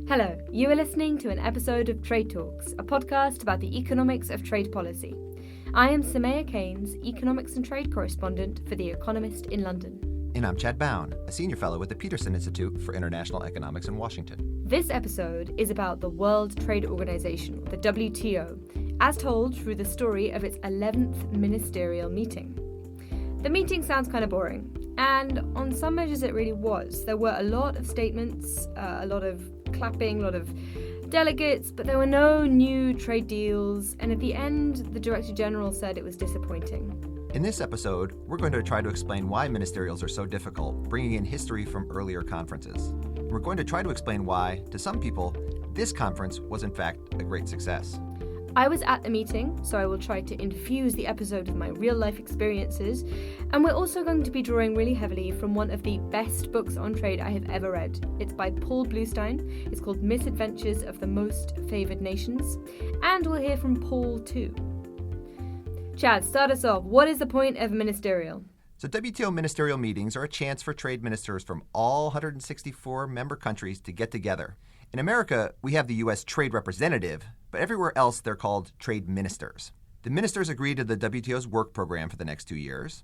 Hello, you are listening to an episode of Trade Talks, a podcast about the economics of trade policy. I am Soumaya, Keynes, economics and trade correspondent for The Economist in London. And I'm Chad Bown, a senior fellow at the Peterson Institute for International Economics in Washington. This episode is about the World Trade Organization, the WTO, as told through the story of its 11th ministerial meeting. The meeting sounds kind of boring, and on some measures it really was. There were a lot of statements, a lot of clapping, a lot of delegates, but there were no new trade deals, and at the end, the Director General said it was disappointing. In this episode, we're going to try to explain why ministerials are so difficult, bringing in history from earlier conferences. We're going to try to explain why, to some people, this conference was in fact a great success. I was at the meeting, so I will try to infuse the episode with my real-life experiences, and we're also going to be drawing really heavily from one of the best books on trade I have ever read. It's by Paul Bluestein. It's called Misadventures of the Most Favoured Nations, and we'll hear from Paul too. Chad, start us off. What is the point of a ministerial? So WTO ministerial meetings are a chance for trade ministers from all 164 member countries to get together. In America, we have the U.S. Trade Representative, but everywhere else they're called trade ministers. The ministers agree to the WTO's work program for the next 2 years.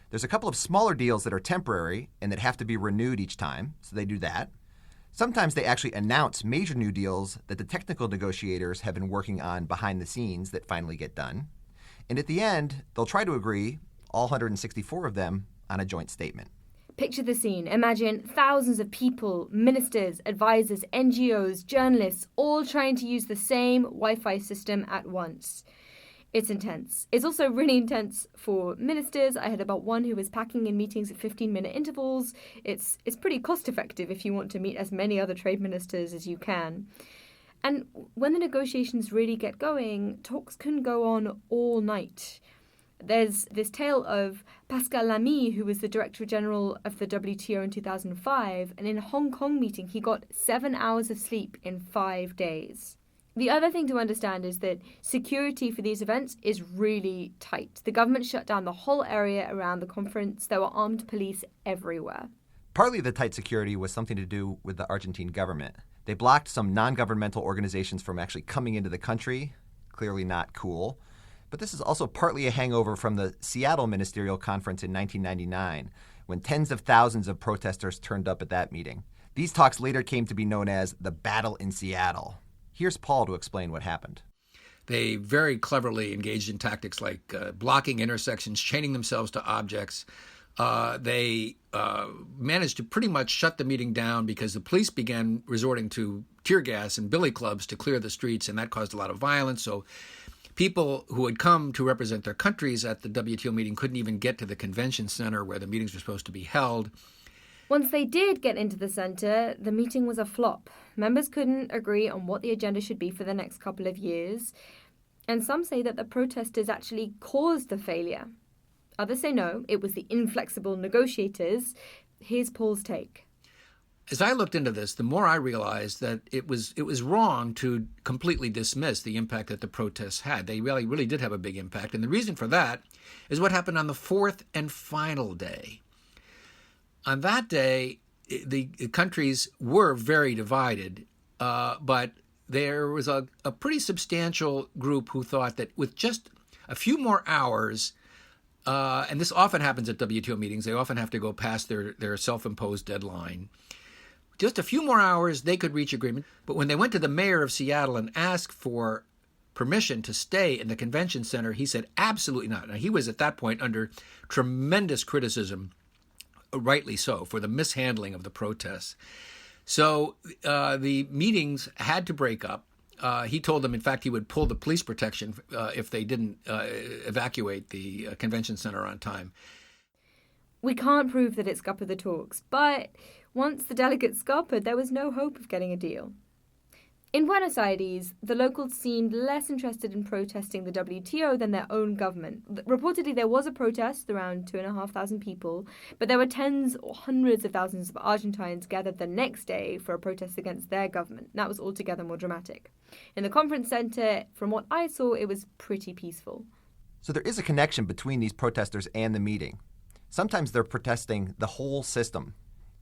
There's a couple of smaller deals that are temporary and that have to be renewed each time, so they do that. Sometimes they actually announce major new deals that the technical negotiators have been working on behind the scenes that finally get done. And at the end, they'll try to agree, all 164 of them, on a joint statement. Picture the scene. Imagine thousands of people, ministers, advisors, NGOs, journalists, all trying to use the same Wi-Fi system at once. It's intense. It's also really intense for ministers. I heard about one who was packing in meetings at 15-minute intervals. It's pretty cost-effective if you want to meet as many other trade ministers as you can. And when the negotiations really get going, talks can go on all night. There's this tale of Pascal Lamy, who was the Director General of the WTO in 2005, and in a Hong Kong meeting, he got 7 hours of sleep in 5 days. The other thing to understand is that security for these events is really tight. The government shut down the whole area around the conference. There were armed police everywhere. Partly the tight security was something to do with the Argentine government. They blocked some non-governmental organizations from actually coming into the country. Clearly not cool. But this is also partly a hangover from the Seattle Ministerial Conference in 1999, when tens of thousands of protesters turned up at that meeting. These talks later came to be known as the Battle in Seattle. Here's Paul to explain what happened. They very cleverly engaged in tactics like blocking intersections, chaining themselves to objects. They managed to pretty much shut the meeting down because the police began resorting to tear gas and billy clubs to clear the streets, and that caused a lot of violence. So people who had come to represent their countries at the WTO meeting couldn't even get to the convention center where the meetings were supposed to be held. Once they did get into the center, the meeting was a flop. Members couldn't agree on what the agenda should be for the next couple of years. And some say that the protesters actually caused the failure. Others say no, it was the inflexible negotiators. Here's Paul's take. As I looked into this, the more I realized that it was wrong to completely dismiss the impact that the protests had. They really did have a big impact. And the reason for that is what happened on the fourth and final day. On that day, the countries were very divided, but there was a pretty substantial group who thought that with just a few more hours, and this often happens at WTO meetings, they often have to go past their self-imposed deadline. Just a few more hours, they could reach agreement. But when they went to the mayor of Seattle and asked for permission to stay in the convention center, he said absolutely not. Now, he was at that point under tremendous criticism, rightly so, for the mishandling of the protests. So the meetings had to break up. He told them, in fact, he would pull the police protection if they didn't evacuate the convention center on time. We can't prove that it scuppered the talks, but once the delegates scuppered, there was no hope of getting a deal. In Buenos Aires, the locals seemed less interested in protesting the WTO than their own government. Reportedly, there was a protest, around 2,500 people, but there were tens or hundreds of thousands of Argentines gathered the next day for a protest against their government. That was altogether more dramatic. In the conference center, from what I saw, it was pretty peaceful. So there is a connection between these protesters and the meeting. Sometimes they're protesting the whole system.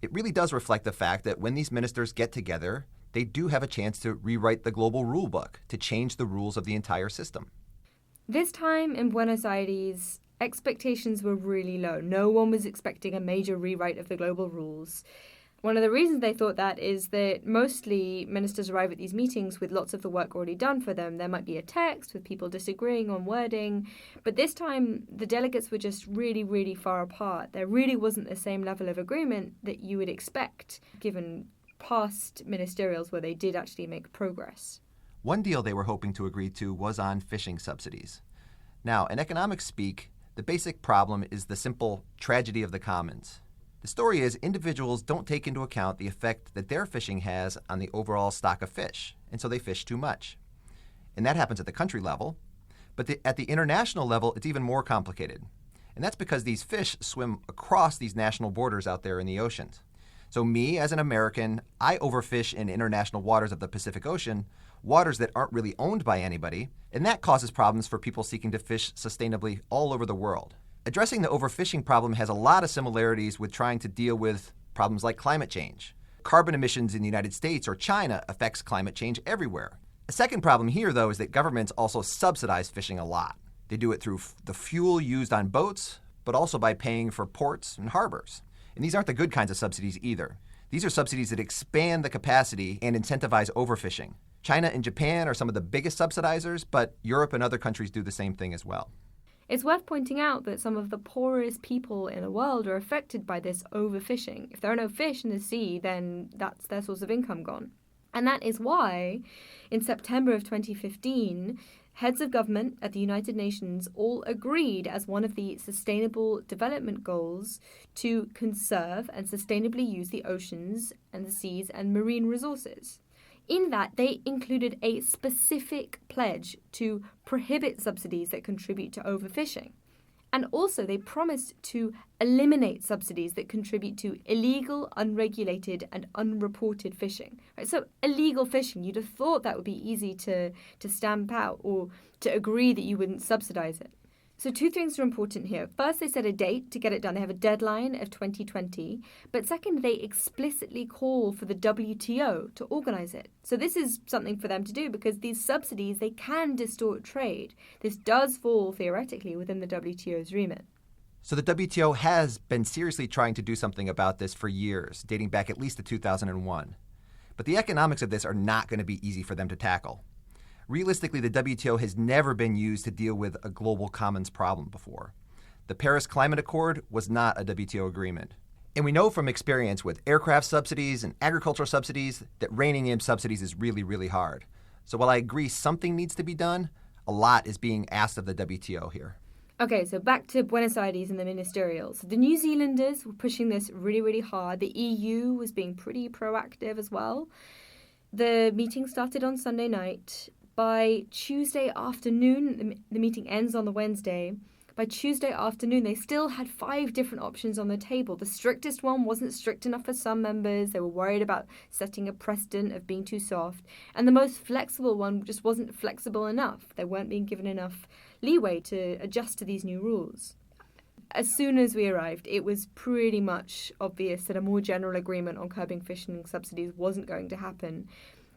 It really does reflect the fact that when these ministers get together, they do have a chance to rewrite the global rule book, to change the rules of the entire system. This time in Buenos Aires, expectations were really low. No one was expecting a major rewrite of the global rules. One of the reasons they thought that is that mostly ministers arrive at these meetings with lots of the work already done for them. There might be a text with people disagreeing on wording, but this time the delegates were just really, really far apart. There really wasn't the same level of agreement that you would expect given past ministerials where they did actually make progress. One deal they were hoping to agree to was on fishing subsidies. Now, in economics speak, the basic problem is the simple tragedy of the commons. The story is individuals don't take into account the effect that their fishing has on the overall stock of fish, and so they fish too much. And that happens at the country level, but at the international level, it's even more complicated. And that's because these fish swim across these national borders out there in the oceans. So me, as an American, I overfish in international waters of the Pacific Ocean, waters that aren't really owned by anybody, and that causes problems for people seeking to fish sustainably all over the world. Addressing the overfishing problem has a lot of similarities with trying to deal with problems like climate change. Carbon emissions in the United States or China affects climate change everywhere. A second problem here, though, is that governments also subsidize fishing a lot. They do it through the fuel used on boats, but also by paying for ports and harbors. And these aren't the good kinds of subsidies either. These are subsidies that expand the capacity and incentivize overfishing. China and Japan are some of the biggest subsidizers, but Europe and other countries do the same thing as well. It's worth pointing out that some of the poorest people in the world are affected by this overfishing. If there are no fish in the sea, then that's their source of income gone. And that is why, in September of 2015, heads of government at the United Nations all agreed as one of the Sustainable Development Goals to conserve and sustainably use the oceans and the seas and marine resources. In that, they included a specific pledge to prohibit subsidies that contribute to overfishing. And also, they promised to eliminate subsidies that contribute to illegal, unregulated, and unreported fishing. Right? So illegal fishing, you'd have thought that would be easy to stamp out or to agree that you wouldn't subsidize it. So two things are important here. First, they set a date to get it done. They have a deadline of 2020. But second, they explicitly call for the WTO to organize it. So this is something for them to do because these subsidies, they can distort trade. This does fall, theoretically, within the WTO's remit. So the WTO has been seriously trying to do something about this for years, dating back at least to 2001. But the economics of this are not going to be easy for them to tackle. Realistically, the WTO has never been used to deal with a global commons problem before. The Paris Climate Accord was not a WTO agreement. And we know from experience with aircraft subsidies and agricultural subsidies that reining in subsidies is really, really hard. So while I agree something needs to be done, a lot is being asked of the WTO here. Okay, so back to Buenos Aires and the ministerials. The New Zealanders were pushing this really, really hard. The EU was being pretty proactive as well. The meeting started on Sunday night. By Tuesday afternoon, the meeting ends on the Wednesday. By Tuesday afternoon, they still had 5 different options on the table. The strictest one wasn't strict enough for some members. They were worried about setting a precedent of being too soft. And the most flexible one just wasn't flexible enough. They weren't being given enough leeway to adjust to these new rules. As soon as we arrived, it was pretty much obvious that a more general agreement on curbing fishing subsidies wasn't going to happen.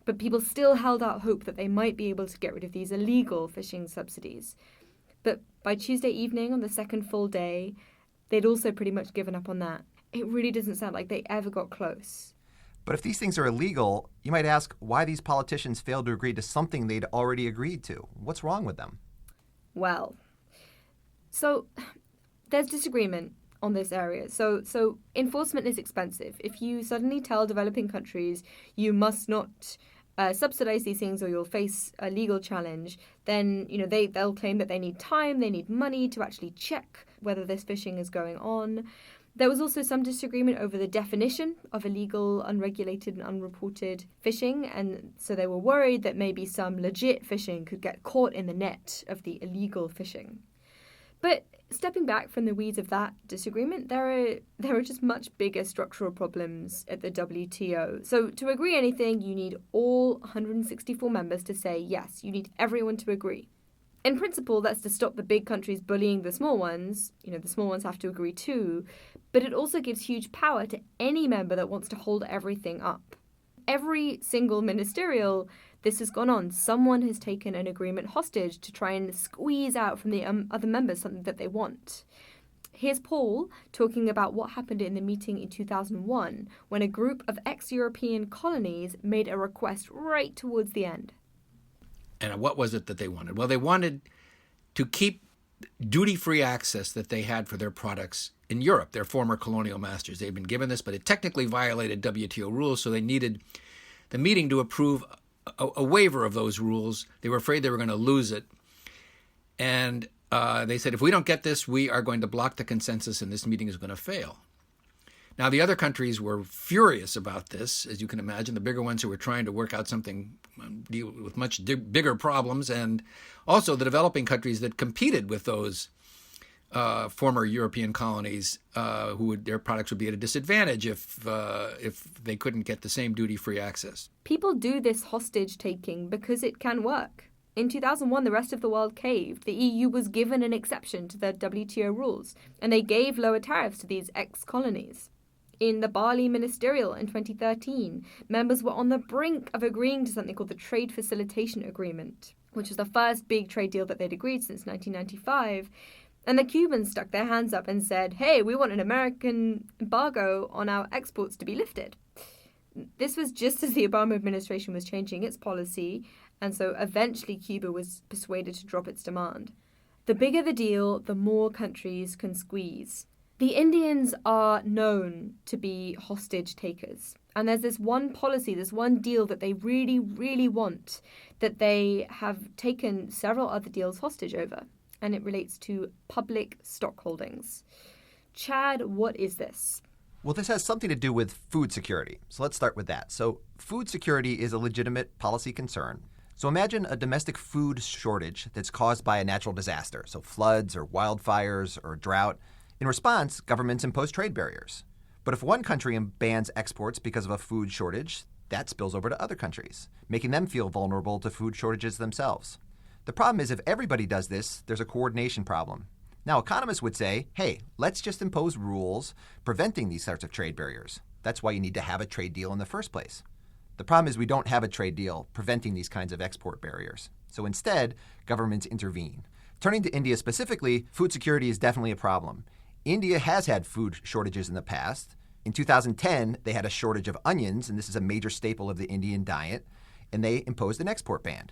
But people still held out hope that they might be able to get rid of these illegal fishing subsidies. But by Tuesday evening, on the second full day, they'd also pretty much given up on that. It really doesn't sound like they ever got close. But if these things are illegal, you might ask why these politicians failed to agree to something they'd already agreed to. What's wrong with them? Well, so there's disagreement on this area. So enforcement is expensive. If you suddenly tell developing countries you must not subsidize these things or you'll face a legal challenge, then they'll claim that they need time, they need money to actually check whether this fishing is going on. There was also some disagreement over the definition of illegal, unregulated and unreported fishing, and so they were worried that maybe some legit fishing could get caught in the net of the illegal fishing. But stepping back from the weeds of that disagreement, there are just much bigger structural problems at the WTO. So to agree anything, you need all 164 members to say yes. You need everyone to agree. In principle, that's to stop the big countries bullying the small ones. The small ones have to agree too. But it also gives huge power to any member that wants to hold everything up. Every single ministerial, this has gone on. Someone has taken an agreement hostage to try and squeeze out from the other members something that they want. Here's Paul talking about what happened in the meeting in 2001 when a group of ex-European colonies made a request right towards the end. And what was it that they wanted? Well, they wanted to keep duty-free access that they had for their products in Europe, their former colonial masters. They'd been given this, but it technically violated WTO rules, so they needed the meeting to approve a waiver of those rules. They were afraid they were going to lose it. And they said, if we don't get this, we are going to block the consensus and this meeting is going to fail. Now, the other countries were furious about this, as you can imagine, the bigger ones who were trying to work out something, deal with much bigger problems, and also the developing countries that competed with those former European colonies, their products would be at a disadvantage if they couldn't get the same duty-free access. People do this hostage-taking because it can work. In 2001, the rest of the world caved. The EU was given an exception to the WTO rules, and they gave lower tariffs to these ex-colonies. In the Bali Ministerial in 2013, members were on the brink of agreeing to something called the Trade Facilitation Agreement, which was the first big trade deal that they'd agreed since 1995. And the Cubans stuck their hands up and said, hey, we want an American embargo on our exports to be lifted. This was just as the Obama administration was changing its policy, and so eventually Cuba was persuaded to drop its demand. The bigger the deal, the more countries can squeeze. The Indians are known to be hostage takers. And there's this one policy, this one deal that they really, really want, that they have taken several other deals hostage over. And it relates to public stockholdings. Chad, what is this? Well, this has something to do with food security. So let's start with that. So food security is a legitimate policy concern. So imagine a domestic food shortage that's caused by a natural disaster, so floods or wildfires or drought. In response, governments impose trade barriers. But if one country bans exports because of a food shortage, that spills over to other countries, making them feel vulnerable to food shortages themselves. The problem is if everybody does this, there's a coordination problem. Now, economists would say, hey, let's just impose rules preventing these sorts of trade barriers. That's why you need to have a trade deal in the first place. The problem is we don't have a trade deal preventing these kinds of export barriers. So instead, governments intervene. Turning to India specifically, food security is definitely a problem. India has had food shortages in the past. In 2010, they had a shortage of onions, and this is a major staple of the Indian diet, and they imposed an export ban.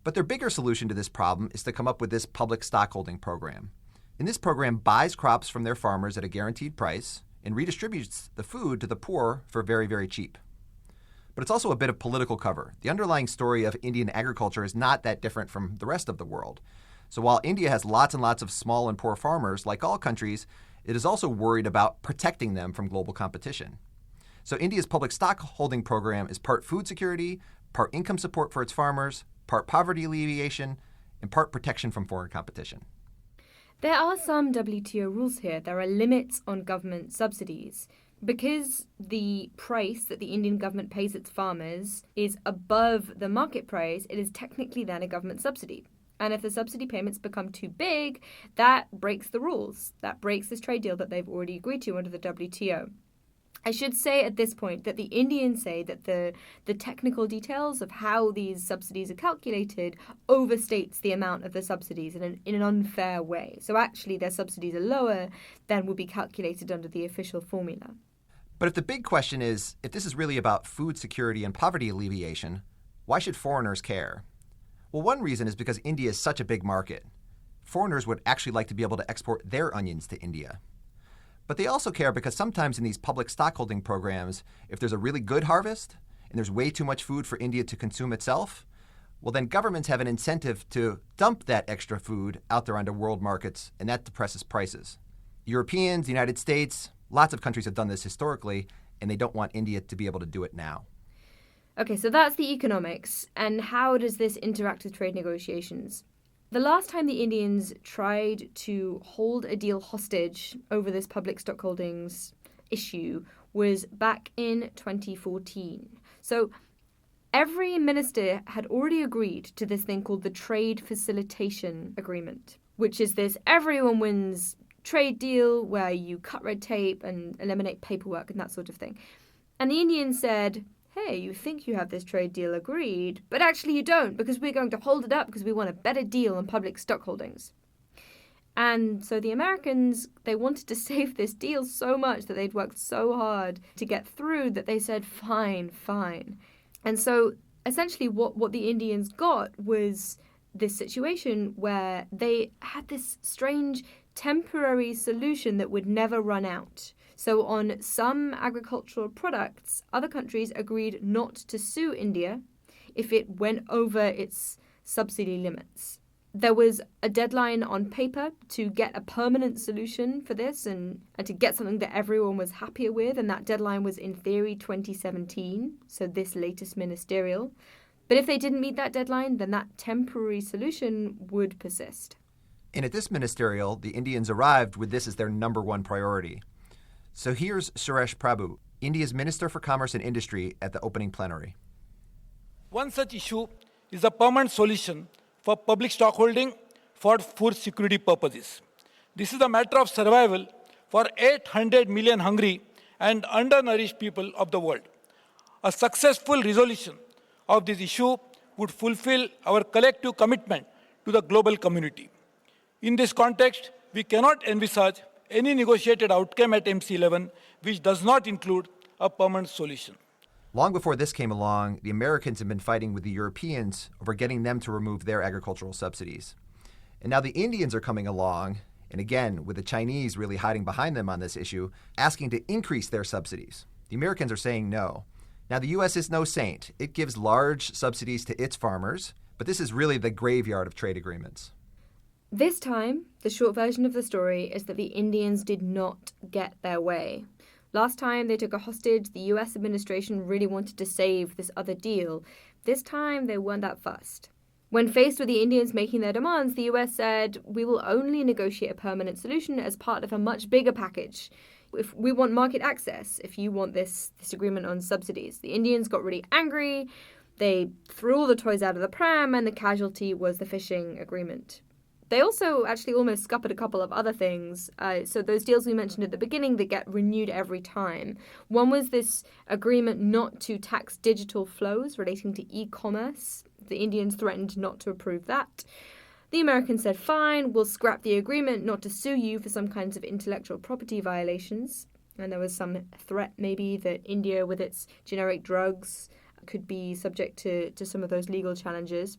But their bigger solution to this problem is to come up with this public stockholding program. And this program buys crops from their farmers at a guaranteed price and redistributes the food to the poor for very, very cheap. But it's also a bit of political cover. The underlying story of Indian agriculture is not that different from the rest of the world. So while India has lots and lots of small and poor farmers, like all countries, it is also worried about protecting them from global competition. So India's public stockholding program is part food security, part income support for its farmers, part poverty alleviation, and part protection from foreign competition. There are some WTO rules here. There are limits on government subsidies. Because the price that the Indian government pays its farmers is above the market price, it is technically then a government subsidy. And if the subsidy payments become too big, that breaks the rules. That breaks this trade deal that they've already agreed to under the WTO. I should say at this point that the Indians say that the technical details of how these subsidies are calculated overstates the amount of the subsidies in an unfair way. So actually their subsidies are lower than would be calculated under the official formula. But if the big question is, if this is really about food security and poverty alleviation, why should foreigners care? Well, one reason is because India is such a big market. Foreigners would actually like to be able to export their onions to India. But they also care because sometimes in these public stockholding programs, if there's a really good harvest and there's way too much food for India to consume itself, well, then governments have an incentive to dump that extra food out there onto world markets, and that depresses prices. Europeans, the United States, lots of countries have done this historically, and they don't want India to be able to do it now. Okay, so that's the economics. And how does this interact with trade negotiations? The last time the Indians tried to hold a deal hostage over this public stockholdings issue was back in 2014. So every minister had already agreed to this thing called the Trade Facilitation Agreement, which is this everyone wins trade deal where you cut red tape and eliminate paperwork and that sort of thing. And the Indians said, hey, you think you have this trade deal agreed, but actually you don't, because we're going to hold it up because we want a better deal on public stockholdings. And so the Americans, they wanted to save this deal so much that they'd worked so hard to get through that they said, fine. And so essentially what the Indians got was this situation where they had this strange temporary solution that would never run out. So on some agricultural products, other countries agreed not to sue India if it went over its subsidy limits. There was a deadline on paper to get a permanent solution for this and to get something that everyone was happier with, and that deadline was in theory 2017, so this latest ministerial. But if they didn't meet that deadline, then that temporary solution would persist. And at this ministerial, the Indians arrived with this as their number one priority. So here's Suresh Prabhu, India's Minister for Commerce and Industry, at the opening plenary. One such issue is a permanent solution for public stockholding for food security purposes. This is a matter of survival for 800 million hungry and undernourished people of the world. A successful resolution of this issue would fulfill our collective commitment to the global community. In this context, we cannot envisage any negotiated outcome at MC11 which does not include a permanent solution. Long before this came along, the Americans had been fighting with the Europeans over getting them to remove their agricultural subsidies. And now the Indians are coming along, and again, with the Chinese really hiding behind them on this issue, asking to increase their subsidies. The Americans are saying no. Now, the U.S. is no saint. It gives large subsidies to its farmers, but this is really the graveyard of trade agreements. This time, the short version of the story is that the Indians did not get their way. Last time they took a hostage, the US administration really wanted to save this other deal. This time they weren't that fussed. When faced with the Indians making their demands, the US said, we will only negotiate a permanent solution as part of a much bigger package. If we want market access, if you want this agreement on subsidies. The Indians got really angry. They threw all the toys out of the pram, and the casualty was the fishing agreement. They also actually almost scuppered a couple of other things. So those deals we mentioned at the beginning that get renewed every time. One was this agreement not to tax digital flows relating to e-commerce. The Indians threatened not to approve that. The Americans said, fine, we'll scrap the agreement not to sue you for some kinds of intellectual property violations. And there was some threat maybe that India with its generic drugs could be subject to some of those legal challenges.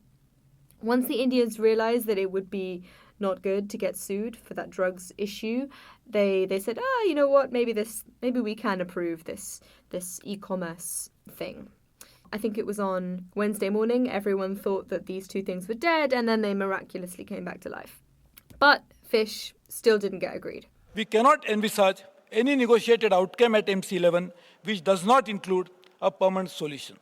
Once the Indians realized that it would be not good to get sued for that drugs issue, they said, you know what, maybe we can approve this e-commerce thing. I think it was on Wednesday morning, everyone thought that these two things were dead, and then they miraculously came back to life. But fish still didn't get agreed. We cannot envisage any negotiated outcome at MC11 which does not include a permanent solution.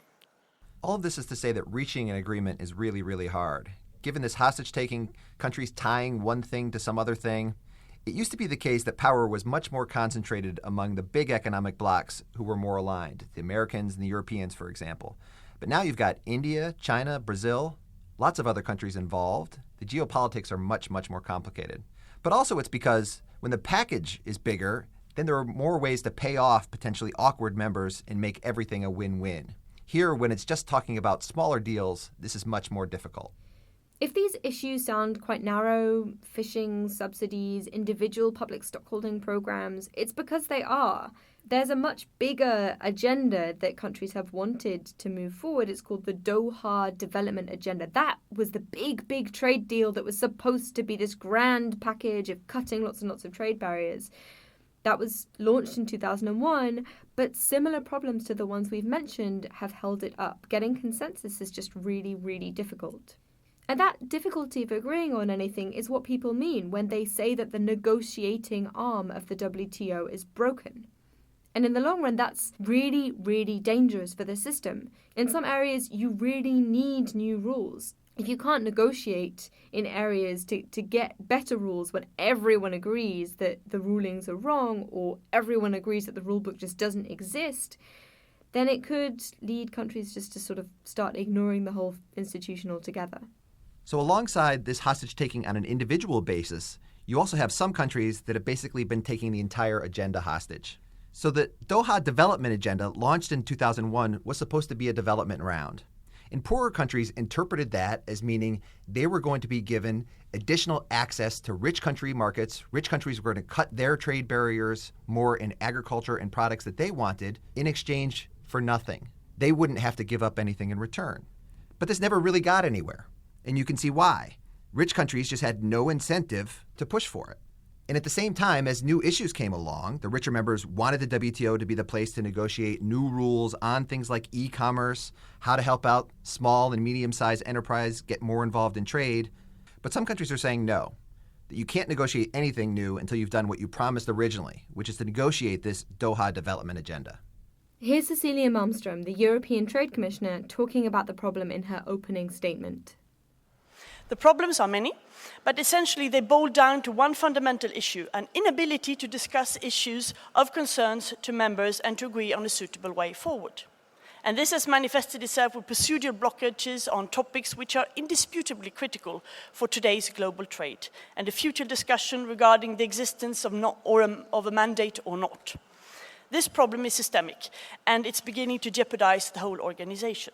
All of this is to say that reaching an agreement is really, really hard. Given this hostage-taking, countries tying one thing to some other thing, it used to be the case that power was much more concentrated among the big economic blocs who were more aligned, the Americans and the Europeans, for example. But now you've got India, China, Brazil, lots of other countries involved. The geopolitics are much, much more complicated. But also it's because when the package is bigger, then there are more ways to pay off potentially awkward members and make everything a win-win. Here, when it's just talking about smaller deals, this is much more difficult. If these issues sound quite narrow, fishing, subsidies, individual public stockholding programs, it's because they are. There's a much bigger agenda that countries have wanted to move forward. It's called the Doha Development Agenda. That was the big trade deal that was supposed to be this grand package of cutting lots and lots of trade barriers. That was launched in 2001, but similar problems to the ones we've mentioned have held it up. Getting consensus is just really, really difficult. And that difficulty of agreeing on anything is what people mean when they say that the negotiating arm of the WTO is broken. And in the long run, that's really, really dangerous for the system. In some areas, you really need new rules. If you can't negotiate in areas to get better rules when everyone agrees that the rulings are wrong or everyone agrees that the rule book just doesn't exist, then it could lead countries just to sort of start ignoring the whole institution altogether. So alongside this hostage-taking on an individual basis, you also have some countries that have basically been taking the entire agenda hostage. So the Doha Development Agenda, launched in 2001, was supposed to be a development round. And poorer countries interpreted that as meaning they were going to be given additional access to rich country markets. Rich countries were going to cut their trade barriers more in agriculture and products that they wanted in exchange for nothing. They wouldn't have to give up anything in return. But this never really got anywhere. And you can see why. Rich countries just had no incentive to push for it. And at the same time, as new issues came along, the richer members wanted the WTO to be the place to negotiate new rules on things like e-commerce, how to help out small and medium-sized enterprise get more involved in trade. But some countries are saying no, that you can't negotiate anything new until you've done what you promised originally, which is to negotiate this Doha Development Agenda. Here's Cecilia Malmström, the European Trade Commissioner, talking about the problem in her opening statement. The problems are many, but essentially they boil down to one fundamental issue, an inability to discuss issues of concerns to members and to agree on a suitable way forward. And this has manifested itself with procedural blockages on topics which are indisputably critical for today's global trade and a future discussion regarding the existence of a mandate or not. This problem is systemic, and it's beginning to jeopardize the whole organization.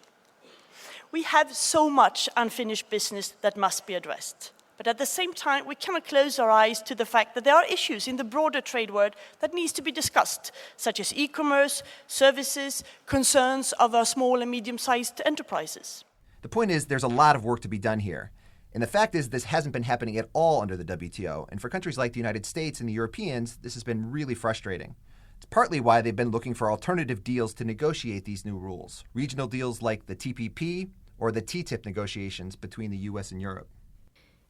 We have so much unfinished business that must be addressed. But at the same time, we cannot close our eyes to the fact that there are issues in the broader trade world that needs to be discussed, such as e-commerce, services, concerns of our small and medium-sized enterprises. The point is, there's a lot of work to be done here. And the fact is, this hasn't been happening at all under the WTO. And for countries like the United States and the Europeans, this has been really frustrating. It's partly why they've been looking for alternative deals to negotiate these new rules, regional deals like the TPP or the TTIP negotiations between the US and Europe.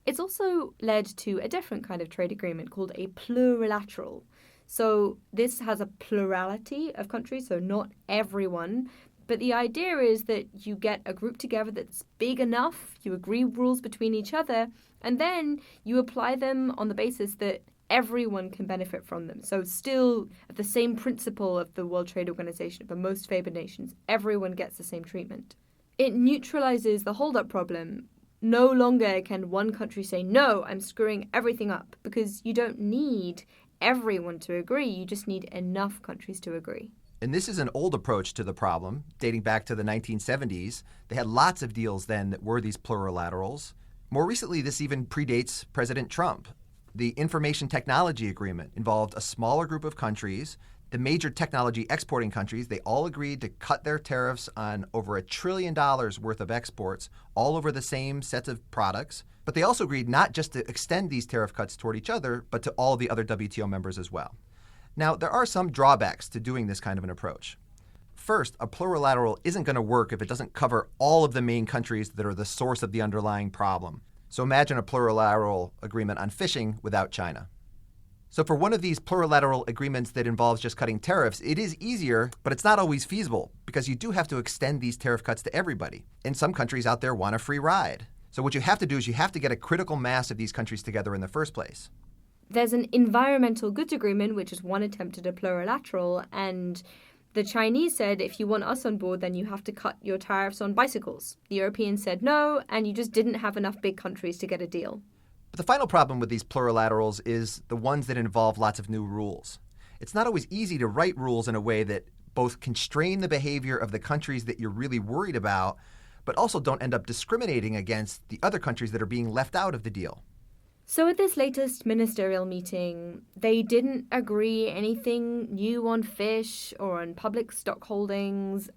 It's also led to a different kind of trade agreement called a plurilateral. So this has a plurality of countries, so not everyone. But the idea is that you get a group together that's big enough, you agree rules between each other, and then you apply them on the basis that everyone can benefit from them. So still the same principle of the World Trade Organization, of the most favored nations, everyone gets the same treatment. It neutralizes the hold-up problem. No longer can one country say, no, I'm screwing everything up, because you don't need everyone to agree. You just need enough countries to agree. And this is an old approach to the problem, dating back to the 1970s. They had lots of deals then that were these plurilaterals. More recently, this even predates President Trump. The Information Technology Agreement involved a smaller group of countries. The major technology exporting countries, they all agreed to cut their tariffs on over $1 trillion worth of exports all over the same sets of products. But they also agreed not just to extend these tariff cuts toward each other, but to all the other WTO members as well. Now, there are some drawbacks to doing this kind of an approach. First, a plurilateral isn't going to work if it doesn't cover all of the main countries that are the source of the underlying problem. So imagine a plurilateral agreement on fishing without China. So for one of these plurilateral agreements that involves just cutting tariffs, it is easier, but it's not always feasible because you do have to extend these tariff cuts to everybody. And some countries out there want a free ride. So what you have to do is you have to get a critical mass of these countries together in the first place. There's an environmental goods agreement, which is one attempt at a plurilateral, and the Chinese said, if you want us on board, then you have to cut your tariffs on bicycles. The Europeans said no, and you just didn't have enough big countries to get a deal. But the final problem with these plurilaterals is the ones that involve lots of new rules. It's not always easy to write rules in a way that both constrain the behavior of the countries that you're really worried about, but also don't end up discriminating against the other countries that are being left out of the deal. So at this latest ministerial meeting, they didn't agree anything new on fish or on public stock holdings,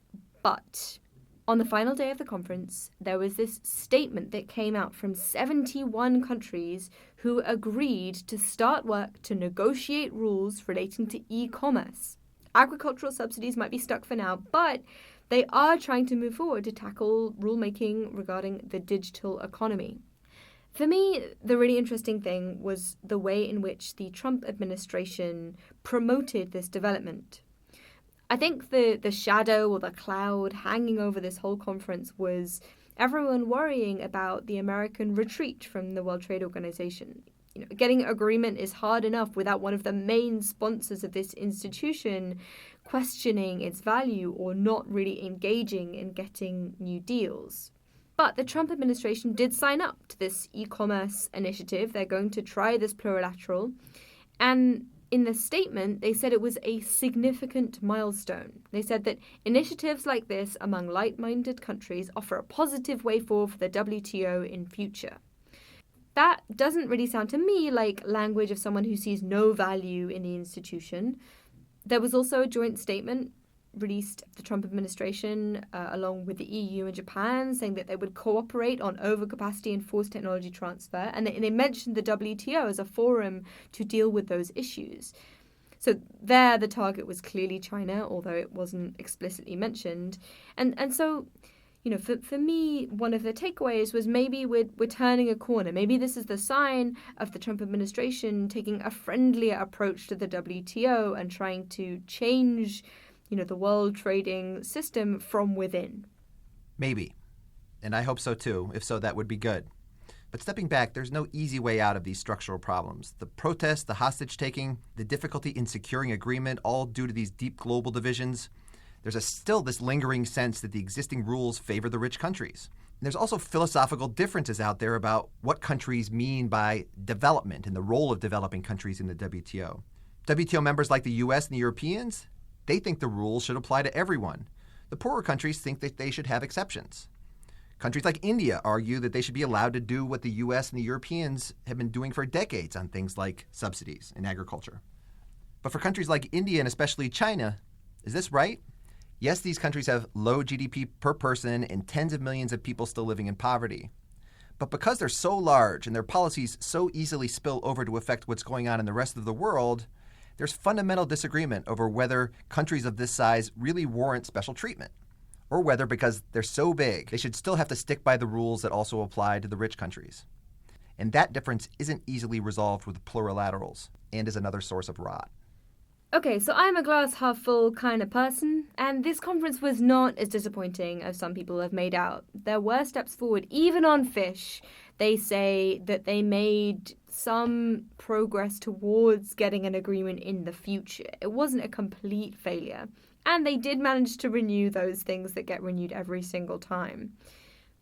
but on the final day of the conference, there was this statement that came out from 71 countries who agreed to start work to negotiate rules relating to e-commerce. Agricultural subsidies might be stuck for now, but they are trying to move forward to tackle rulemaking regarding the digital economy. For me, the really interesting thing was the way in which the Trump administration promoted this development. I think the shadow or the cloud hanging over this whole conference was everyone worrying about the American retreat from the World Trade Organization. Getting agreement is hard enough without one of the main sponsors of this institution questioning its value or not really engaging in getting new deals. But the Trump administration did sign up to this e-commerce initiative. They're going to try this plurilateral. And in the statement, they said it was a significant milestone. They said that initiatives like this among like-minded countries offer a positive way forward for the WTO in future. That doesn't really sound to me like language of someone who sees no value in the institution. There was also a joint statement released the Trump administration along with the EU and Japan saying that they would cooperate on overcapacity and forced technology transfer, and they mentioned the WTO as a forum to deal with those issues. So there the target was clearly China, although it wasn't explicitly mentioned. And so, you know, for me, one of the takeaways was maybe we're turning a corner. Maybe this is the sign of the Trump administration taking a friendlier approach to the WTO and trying to change, you know, the world trading system from within. Maybe. And I hope so too. If so, that would be good. But stepping back, there's no easy way out of these structural problems. The protests, the hostage-taking, the difficulty in securing agreement, all due to these deep global divisions. There's still this lingering sense that the existing rules favor the rich countries. And there's also philosophical differences out there about what countries mean by development and the role of developing countries in the WTO. WTO members like the US and the Europeans, they think the rules should apply to everyone. The poorer countries think that they should have exceptions. Countries like India argue that they should be allowed to do what the US and the Europeans have been doing for decades on things like subsidies in agriculture. But for countries like India and especially China, is this right? Yes, these countries have low GDP per person and tens of millions of people still living in poverty. But because they're so large and their policies so easily spill over to affect what's going on in the rest of the world, there's fundamental disagreement over whether countries of this size really warrant special treatment, or whether, because they're so big, they should still have to stick by the rules that also apply to the rich countries. And that difference isn't easily resolved with plurilaterals and is another source of rot. Okay, so I'm a glass half full kind of person, and this conference was not as disappointing as some people have made out. There were steps forward, even on fish. They say that they made some progress towards getting an agreement in the future. It wasn't a complete failure. And they did manage to renew those things that get renewed every single time.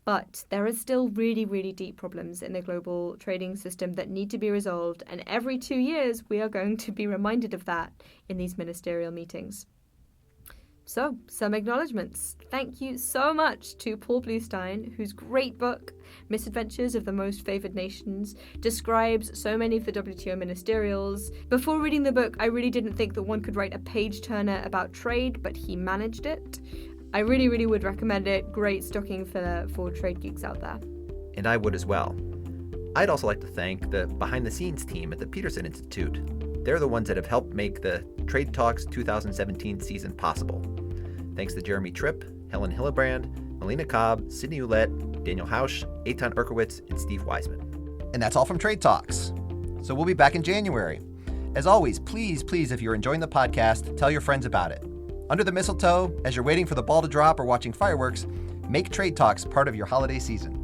But there are still really, really deep problems in the global trading system that need to be resolved. And every 2 years, we are going to be reminded of that in these ministerial meetings. So, some acknowledgements. Thank you so much to Paul Bluestein, whose great book, Misadventures of the Most Favored Nations, describes so many of the WTO ministerials. Before reading the book, I really didn't think that one could write a page-turner about trade, but he managed it. I really, really would recommend it. Great stocking filler for trade geeks out there. And I would as well. I'd also like to thank the behind-the-scenes team at the Peterson Institute. They're the ones that have helped make the Trade Talks 2017 season possible. Thanks to Jeremy Tripp, Helen Hillebrand, Melina Cobb, Sydney Ouellette, Daniel Hausch, Eitan Erkowitz, and Steve Wiseman. And that's all from Trade Talks. So we'll be back in January. As always, please, if you're enjoying the podcast, tell your friends about it. Under the mistletoe, as you're waiting for the ball to drop or watching fireworks, make Trade Talks part of your holiday season.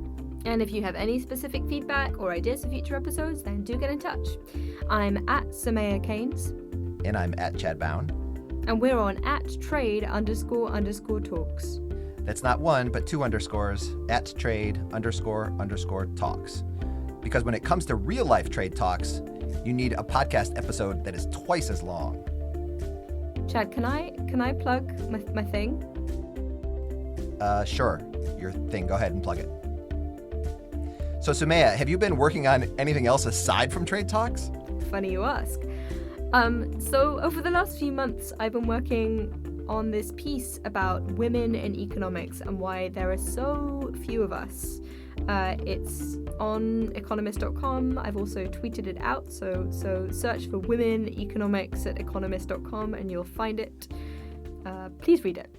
And if you have any specific feedback or ideas for future episodes, then do get in touch. I'm at Soumaya Keynes. And I'm at Chad Bown. And we're on @trade__talks. That's not one, but 2 underscores, @trade__talks. Because when it comes to real life trade talks, you need a podcast episode that is twice as long. Chad, can I plug my thing? Sure. Your thing. Go ahead and plug it. So, Soumaya, have you been working on anything else aside from Trade Talks? Funny you ask. So over the last few months, I've been working on this piece about women in economics and why there are so few of us. It's on economist.com. I've also tweeted it out, so search for women economics at economist.com and you'll find it. Please read it.